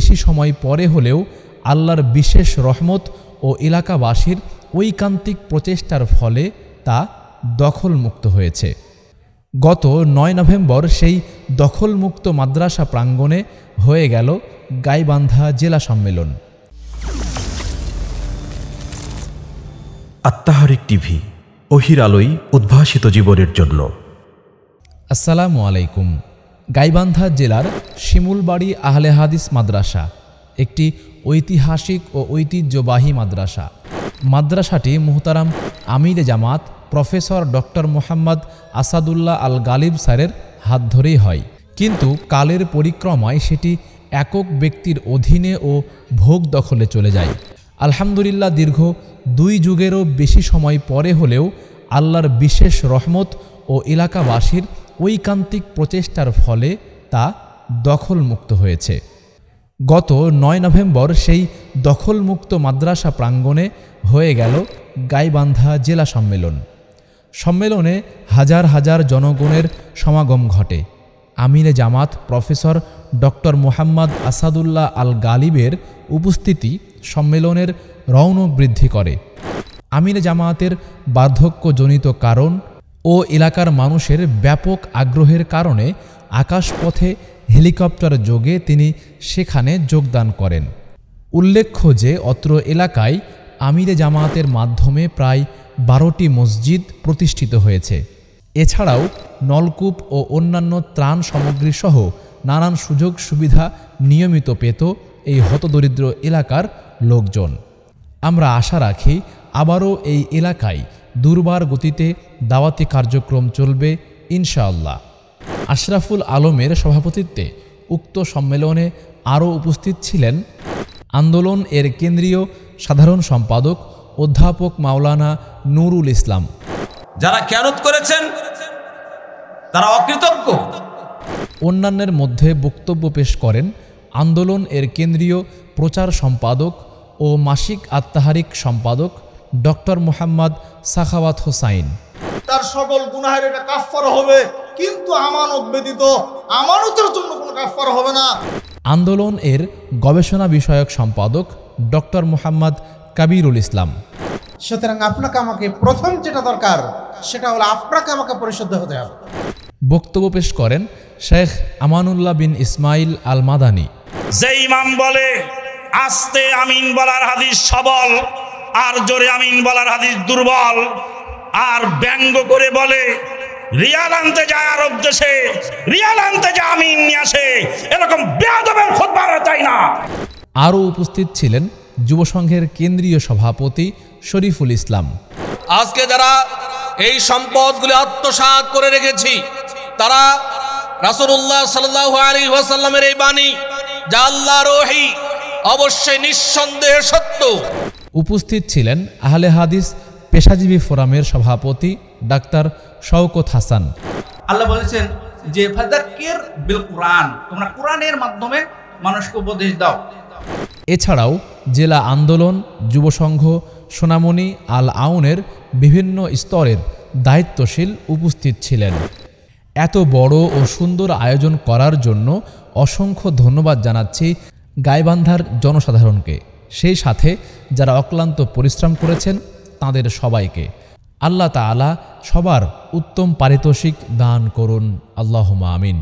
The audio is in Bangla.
বেশি সময় পরে হলেও আল্লাহর বিশেষ রহমত ও এলাকাবাসীর ঐকান্তিক প্রচেষ্টার ফলে তা দখলমুক্ত হয়েছে। গত ৯ নভেম্বর সেই দখলমুক্ত মাদ্রাসা প্রাঙ্গণে হয়ে গেল গাইবান্ধা জেলা সম্মেলন। আত্মাহারিক টিভি, ওহির আলোয় উদ্ভাসিত জীবনের জন্য। আসসালামু আলাইকুম। গাইবান্ধা জেলার শিমুলবাড়ি আহলে হাদিস মাদ্রাসা একটি ঐতিহাসিক ও ঐতিহ্যবাহী মাদ্রাসা। মাদ্রাসাটি মুহতারাম আমিরে জামাত প্রফেসর ডক্টর মোহাম্মদ আসাদুল্লাহ আল গালিব স্যারের হাত ধরেই হয়, কিন্তু কালের পরিক্রমায় সেটি একক ব্যক্তির অধীনে ও ভোগ দখলে চলে যায়। আলহামদুলিল্লাহ, দীর্ঘ 2 যুগেরও বেশি সময় পরে হলেও আল্লাহর বিশেষ রহমত ও এলাকাবাসীর ঐকান্তিক প্রচেষ্টার ফলে তা দখলমুক্ত হয়েছে। গত ৯ নভেম্বর সেই দখলমুক্ত মাদ্রাসা প্রাঙ্গণে হয়ে গেল গাইবান্ধা জেলা সম্মেলন। সম্মেলনে হাজার হাজার জনগণের সমাগম ঘটে। আমিরে জামাত প্রফেসর ডক্টর মোহাম্মদ আসাদুল্লাহ আল গালিবের উপস্থিতি সম্মেলনের রৌনক বৃদ্ধি করে। আমিরে জামাতের বার্ধক্যজনিত কারণ ও এলাকার মানুষের ব্যাপক আগ্রহের কারণে আকাশপথে হেলিকপ্টার যোগে তিনি সেখানে যোগদান করেন। উল্লেখ্য যে অত্র এলাকায় আমিরে জামাতের মাধ্যমে প্রায় 12টি মসজিদ প্রতিষ্ঠিত হয়েছে। এছাড়াও নলকূপ ও অন্যান্য ত্রাণ সামগ্রী সহ নানান সুযোগ সুবিধা নিয়মিত পেত এই হতদরিদ্র এলাকার লোকজন। আমরা আশা রাখি আবারও এই এলাকায় দুর্বার গতিতে দাওয়াতি কার্যক্রম চলবে ইনশাআল্লাহ। আশরাফুল আলমের সভাপতিত্বে উক্ত সম্মেলনে আরও উপস্থিত ছিলেন আন্দোলন এর কেন্দ্রীয় সাধারণ সম্পাদক অধ্যাপক মাওলানা নুরুল ইসলাম। যারা খেয়ানত করেছেন তারা অকৃতজ্ঞ। অন্যান্যের মধ্যে বক্তব্য পেশ করেন আন্দোলন এর কেন্দ্রীয় প্রচার সম্পাদক ও মাসিক আত্মাহারিক সম্পাদক ডক্টর মোহাম্মদ সাখাওয়াত হোসাইন। তার সকল গুনাহের এটা কাফফারা হবে, কিন্তু আমানত ব্যতীত আমানতের জন্য কোনো কাফফারা হবে না। আন্দোলন এর গবেষণা বিষয়ক সম্পাদক ডক্টর মোহাম্মদ কাবিরুল ইসলাম। সুতরাং আপনাকে আমাকে প্রথম যেটা দরকার সেটা হলো আপনাকে আমাকে পরিশুদ্ধ হতে হবে। বক্তব্য পেশ করেন শেখ আমানুল্লাহ বিন ইসমাইল আল মাদানী। যে ইমাম বলে আস্তে আমিন বলার হাদিস সবল, আর জোরে আমিন বলার হাদিস দুর্বল, আর ব্যঙ্গ করে বলে রিয়াল আনতে যায় আরব দেশে, রিয়াল আনতে যায় আমিন নিয়ে আসে, এরকম বেয়াদবের খুতবা চাই না। আরও উপস্থিত ছিলেন যুব সংঘের কেন্দ্রীয় সভাপতি শরীফুল ইসলাম। আজকে যারা এই সম্পদগুলি আত্মসাৎ করে রেখেছি, তারা রাসূলুল্লাহ সাল্লাল্লাহু আলাইহি ওয়াসাল্লামের এই বাণী যা আল্লাহর ওহী অবশ্যই নিঃসন্দেহে সত্য। উপস্থিত ছিলেন আহলে হাদিস পেশাজীবী ফোরামের সভাপতি ডাক্তার শওকত হাসান। আল্লাহ বলেছেন যে ফাযাক্কির বিল কুরআন, তোমরা কোরআনের মাধ্যমে মানুষকে উপদেশ দাও। এছাড়াও জেলা আন্দোলন, যুব সংঘ, সোনামণি আল আউনের বিভিন্ন স্তরের দায়িত্বশীল উপস্থিত ছিলেন। এত বড় ও সুন্দর আয়োজন করার জন্য অসংখ্য ধন্যবাদ জানাচ্ছি গাইবান্ধার জনসাধারণকে, সেই সাথে যারা অক্লান্ত পরিশ্রম করেছেন তাদের সবাইকে। আল্লাহ তাআলা সবার উত্তম পারিতোষিক দান করুন, আল্লাহুম্মা আমিন।